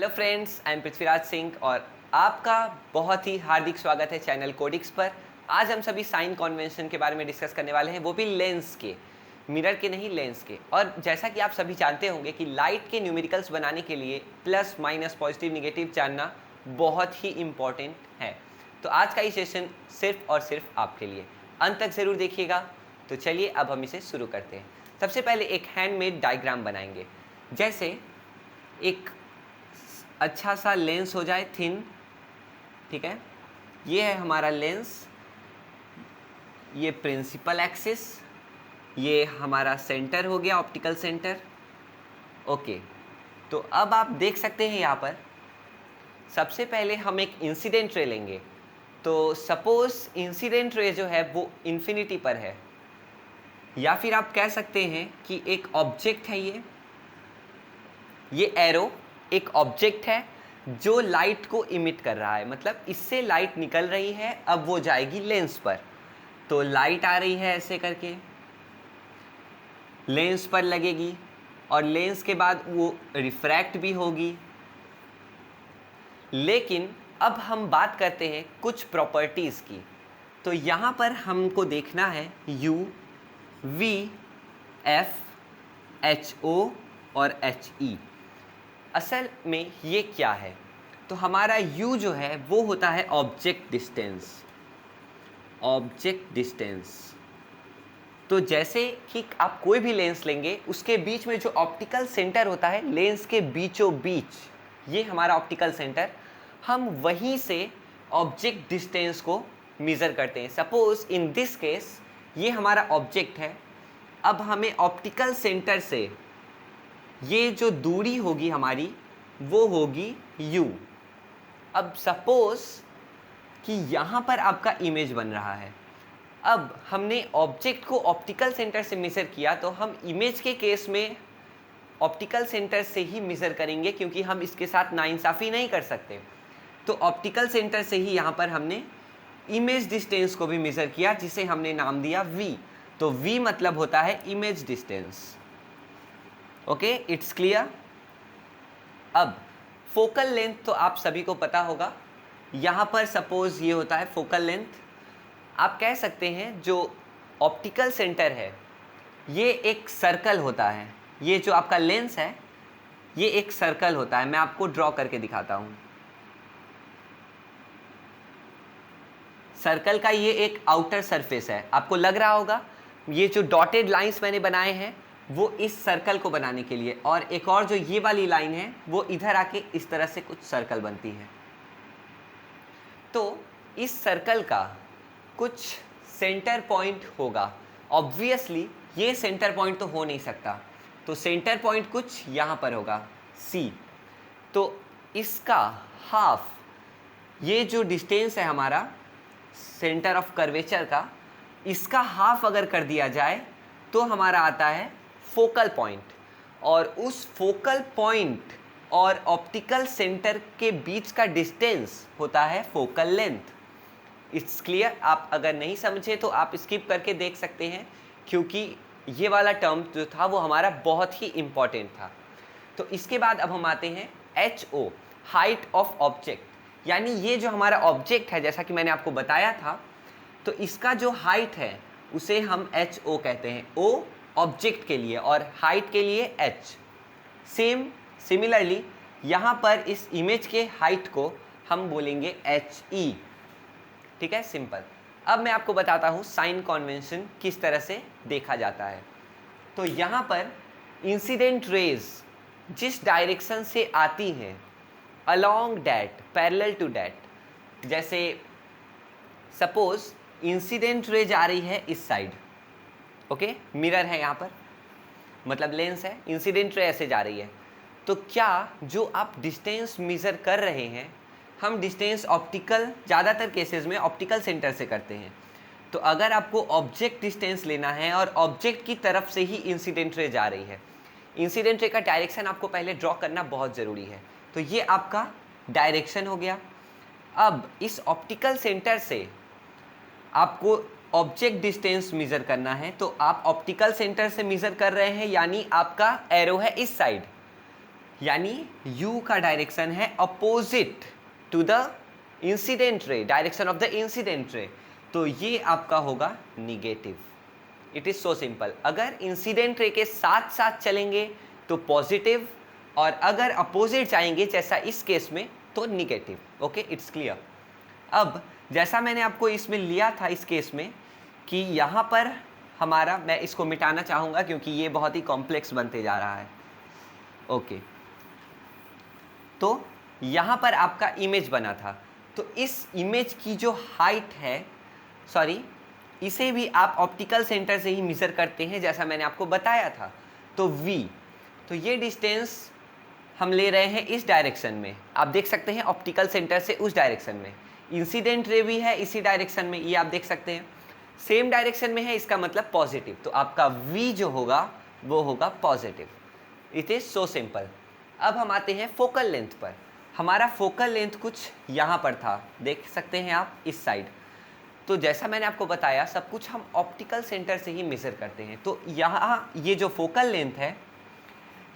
Hello friends, I am Prithviraj Singh और आपका बहुत ही हार्दिक स्वागत है चैनल कोडिक्स पर। आज हम सभी साइन कन्वेंशन के बारे में डिस्कस करने वाले हैं, वो भी लेंस के, मिरर के नहीं, लेंस के। और जैसा कि आप सभी जानते होंगे कि लाइट के न्यूमेरिकल्स बनाने के लिए प्लस माइनस पॉजिटिव निगेटिव जानना बहुत ही इम्पॉर्टेंट है। तो आज का ये सेशन सिर्फ और सिर्फ आपके लिए, अंत तक ज़रूर देखिएगा। तो चलिए अब हम इसे शुरू करते हैं। सबसे पहले एक हैंडमेड डायग्राम बनाएंगे। जैसे एक अच्छा सा लेंस हो जाए, थिन, ठीक है। ये है हमारा लेंस, ये प्रिंसिपल एक्सिस, ये हमारा सेंटर हो गया, ऑप्टिकल सेंटर। ओके, तो अब आप देख सकते हैं यहाँ पर सबसे पहले हम एक इंसिडेंट रे लेंगे। तो सपोज इंसिडेंट रे जो है वो इन्फिनिटी पर है, या फिर आप कह सकते हैं कि एक ऑब्जेक्ट है, ये एरो एक ऑब्जेक्ट है जो लाइट को इमिट कर रहा है, मतलब इससे लाइट निकल रही है, अब वो जाएगी लेंस पर। तो लाइट आ रही है ऐसे करके, लेंस पर लगेगी और लेंस के बाद वो रिफ्रैक्ट भी होगी। लेकिन अब हम बात करते हैं कुछ प्रॉपर्टीज़ की। तो यहाँ पर हमको देखना है U, V, F, HO और HE। असल में ये क्या है? तो हमारा U जो है वो होता है ऑब्जेक्ट डिस्टेंस, ऑब्जेक्ट डिस्टेंस। तो जैसे कि आप कोई भी लेंस लेंगे, उसके बीच में जो ऑप्टिकल सेंटर होता है, लेंस के बीचों बीच, ये हमारा ऑप्टिकल सेंटर, हम वहीं से ऑब्जेक्ट डिस्टेंस को मेज़र करते हैं। सपोज इन दिस केस ये हमारा ऑब्जेक्ट है। अब हमें ऑप्टिकल सेंटर से ये जो दूरी होगी हमारी, वो होगी U। अब सपोज कि यहाँ पर आपका इमेज बन रहा है। अब हमने ऑब्जेक्ट को ऑप्टिकल सेंटर से मेज़र किया, तो हम इमेज के केस में ऑप्टिकल सेंटर से ही मेज़र करेंगे, क्योंकि हम इसके साथ नाइंसाफ़ी नहीं कर सकते। तो ऑप्टिकल सेंटर से ही यहाँ पर हमने इमेज डिस्टेंस को भी मेज़र किया, जिसे हमने नाम दिया V। तो V मतलब होता है image distance. Okay, it's clear. अब फोकल लेंथ तो आप सभी को पता होगा। यहाँ पर सपोज ये होता है फोकल लेंथ। आप कह सकते हैं जो ऑप्टिकल सेंटर है ये एक सर्कल होता है। ये जो आपका लेंस है ये एक सर्कल होता है। मैं आपको ड्रॉ करके दिखाता हूँ। सर्कल का ये एक आउटर सरफेस है, आपको लग रहा होगा। ये जो डॉटेड लाइंस मैंने बनाए हैं वो इस सर्कल को बनाने के लिए, और एक और जो ये वाली लाइन है वो इधर आके इस तरह से कुछ सर्कल बनती है। तो इस सर्कल का कुछ सेंटर पॉइंट होगा। ऑब्वियसली ये सेंटर पॉइंट तो हो नहीं सकता, तो सेंटर पॉइंट कुछ यहाँ पर होगा, C। तो इसका हाफ, ये जो डिस्टेंस है हमारा सेंटर ऑफ कर्वेचर का, इसका हाफ अगर कर दिया जाए तो हमारा आता है फोकल पॉइंट। और उस फोकल पॉइंट और ऑप्टिकल सेंटर के बीच का डिस्टेंस होता है फोकल लेंथ। It's clear. आप अगर नहीं समझे तो आप स्किप करके देख सकते हैं, क्योंकि ये वाला टर्म जो था वो हमारा बहुत ही इम्पॉर्टेंट था। तो इसके बाद अब हम आते हैं HO, हाइट ऑफ ऑब्जेक्ट। यानी ये जो हमारा ऑब्जेक्ट है, जैसा कि मैंने आपको बताया था, तो इसका जो हाइट है उसे हम HO कहते हैं। O ऑब्जेक्ट के लिए और हाइट के लिए H। सिमिलरली यहाँ पर इस इमेज के हाइट को हम बोलेंगे HE। ठीक है, सिंपल। अब मैं आपको बताता हूँ साइन कन्वेंशन किस तरह से देखा जाता है। तो यहाँ पर इंसिडेंट रेज जिस डायरेक्शन से आती हैं, along that, parallel to that, जैसे सपोज इंसिडेंट रे जा रही है इस साइड, ओके, मिरर है यहाँ पर, मतलब लेंस है, इंसिडेंट रे ऐसे जा रही है। तो क्या जो आप डिस्टेंस मेज़र कर रहे हैं, हम डिस्टेंस ऑप्टिकल, ज़्यादातर केसेस में ऑप्टिकल सेंटर से करते हैं। तो अगर आपको ऑब्जेक्ट डिस्टेंस लेना है और ऑब्जेक्ट की तरफ से ही इंसिडेंट रे जा रही है, इंसिडेंट रे का डायरेक्शन आपको पहले ड्रॉ करना बहुत ज़रूरी है। तो ये आपका डायरेक्शन हो गया। अब इस ऑप्टिकल सेंटर से आपको ऑब्जेक्ट डिस्टेंस मेज़र करना है, तो आप ऑप्टिकल सेंटर से मेज़र कर रहे हैं, यानी आपका एरो है इस साइड। यानी u का डायरेक्शन है opposite to the incident ray, direction of the incident ray, तो ये आपका होगा negative. It is so simple. अगर इंसिडेंट रे के साथ साथ चलेंगे तो पॉजिटिव, और अगर अपोजिट जाएंगे जैसा इस केस में तो निगेटिव। Okay, it's clear. अब जैसा मैंने आपको इसमें लिया था इस केस में कि यहाँ पर हमारा, मैं इसको मिटाना चाहूँगा क्योंकि ये बहुत ही कॉम्प्लेक्स बनते जा रहा है। ओके, तो यहाँ पर आपका इमेज बना था, तो इस इमेज की जो हाइट है, सॉरी, इसे भी आप ऑप्टिकल सेंटर से ही मेजर करते हैं जैसा मैंने आपको बताया था। तो v, तो ये डिस्टेंस हम ले रहे हैं इस डायरेक्शन में, आप देख सकते हैं ऑप्टिकल सेंटर से उस डायरेक्शन में। इंसिडेंट रे भी है इसी डायरेक्शन में, ये आप देख सकते हैं सेम डायरेक्शन में है, इसका मतलब पॉजिटिव, तो आपका v जो होगा वो होगा positive. It is so simple. अब हम आते हैं फोकल लेंथ पर। हमारा फोकल लेंथ कुछ यहाँ पर था, देख सकते हैं आप इस साइड। तो जैसा मैंने आपको बताया सब कुछ हम ऑप्टिकल सेंटर से ही मेजर करते हैं। तो यहाँ ये जो फोकल लेंथ है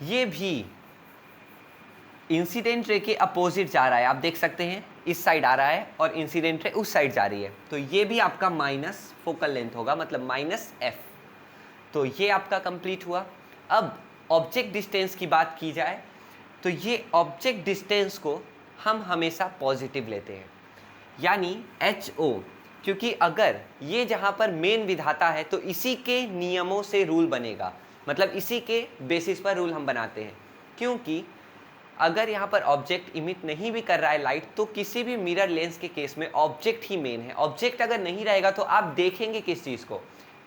ये भी इंसिडेंट रे के अपोजिट जा रहा है, आप देख सकते हैं इस साइड आ रहा है और इंसिडेंट रे उस साइड जा रही है, तो ये भी आपका माइनस फोकल लेंथ होगा, मतलब माइनस एफ। तो ये आपका कंप्लीट हुआ। अब ऑब्जेक्ट डिस्टेंस की बात की जाए तो ये ऑब्जेक्ट डिस्टेंस को हम हमेशा पॉजिटिव लेते हैं, यानी HO, क्योंकि अगर ये जहाँ पर मेन विधाता है तो इसी के नियमों से रूल बनेगा, मतलब इसी के बेसिस पर रूल हम बनाते हैं। क्योंकि अगर यहाँ पर ऑब्जेक्ट इमिट नहीं भी कर रहा है लाइट, तो किसी भी मिरर लेंस के केस में ऑब्जेक्ट ही मेन है। ऑब्जेक्ट अगर नहीं रहेगा तो आप देखेंगे किस चीज़ को,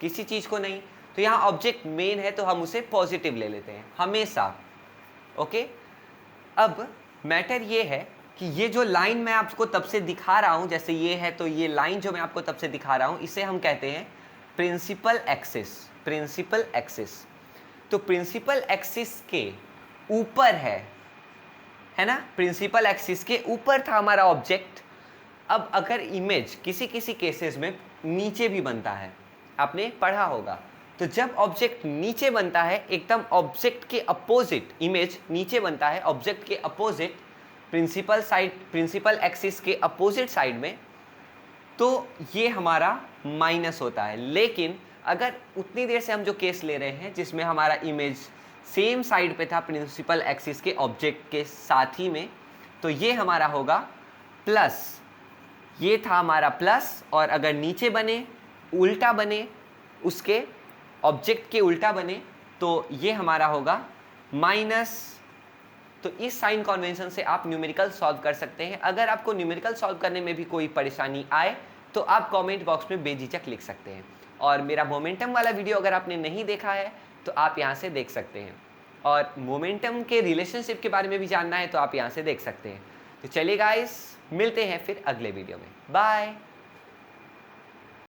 किसी चीज़ को नहीं। तो यहाँ ऑब्जेक्ट मेन है तो हम उसे पॉजिटिव ले लेते हैं हमेशा। ओके, अब मैटर ये है कि ये जो लाइन मैं आपको तब से दिखा रहा हूँ, जैसे ये है, तो ये लाइन जो मैं आपको तब से दिखा रहा हूँ इसे हम कहते हैं प्रिंसिपल एक्सिस। प्रिंसिपल एक्सिस, तो प्रिंसिपल एक्सिस के ऊपर है ना, प्रिंसिपल एक्सिस के ऊपर था हमारा ऑब्जेक्ट। अब अगर इमेज किसी किसी केसेस में नीचे भी बनता है, आपने पढ़ा होगा, तो जब ऑब्जेक्ट नीचे बनता है एकदम ऑब्जेक्ट के अपोजिट, इमेज नीचे बनता है ऑब्जेक्ट के opposite, principal side, principal axis के अपोजिट साइड में, तो ये हमारा माइनस होता है। लेकिन अगर उतनी देर से हम जो केस ले रहे हैं जिसमें हमारा इमेज सेम साइड पे था प्रिंसिपल एक्सिस के ऑब्जेक्ट के साथ ही में, तो ये हमारा होगा प्लस, ये था हमारा प्लस, और अगर नीचे बने, उल्टा बने, उसके ऑब्जेक्ट के उल्टा बने, तो ये हमारा होगा माइनस। तो इस साइन कन्वेंशन से आप न्यूमेरिकल सॉल्व कर सकते हैं। अगर आपको न्यूमेरिकल सॉल्व करने में भी कोई परेशानी आए तो आप कमेंट बॉक्स में बेझिझक लिख सकते हैं। और मेरा मोमेंटम वाला वीडियो अगर आपने नहीं देखा है तो आप यहाँ से देख सकते हैं, और मोमेंटम के रिलेशनशिप के बारे में भी जानना है तो आप यहाँ से देख सकते हैं। तो चलिए गाइस, मिलते हैं फिर अगले वीडियो में। बाय।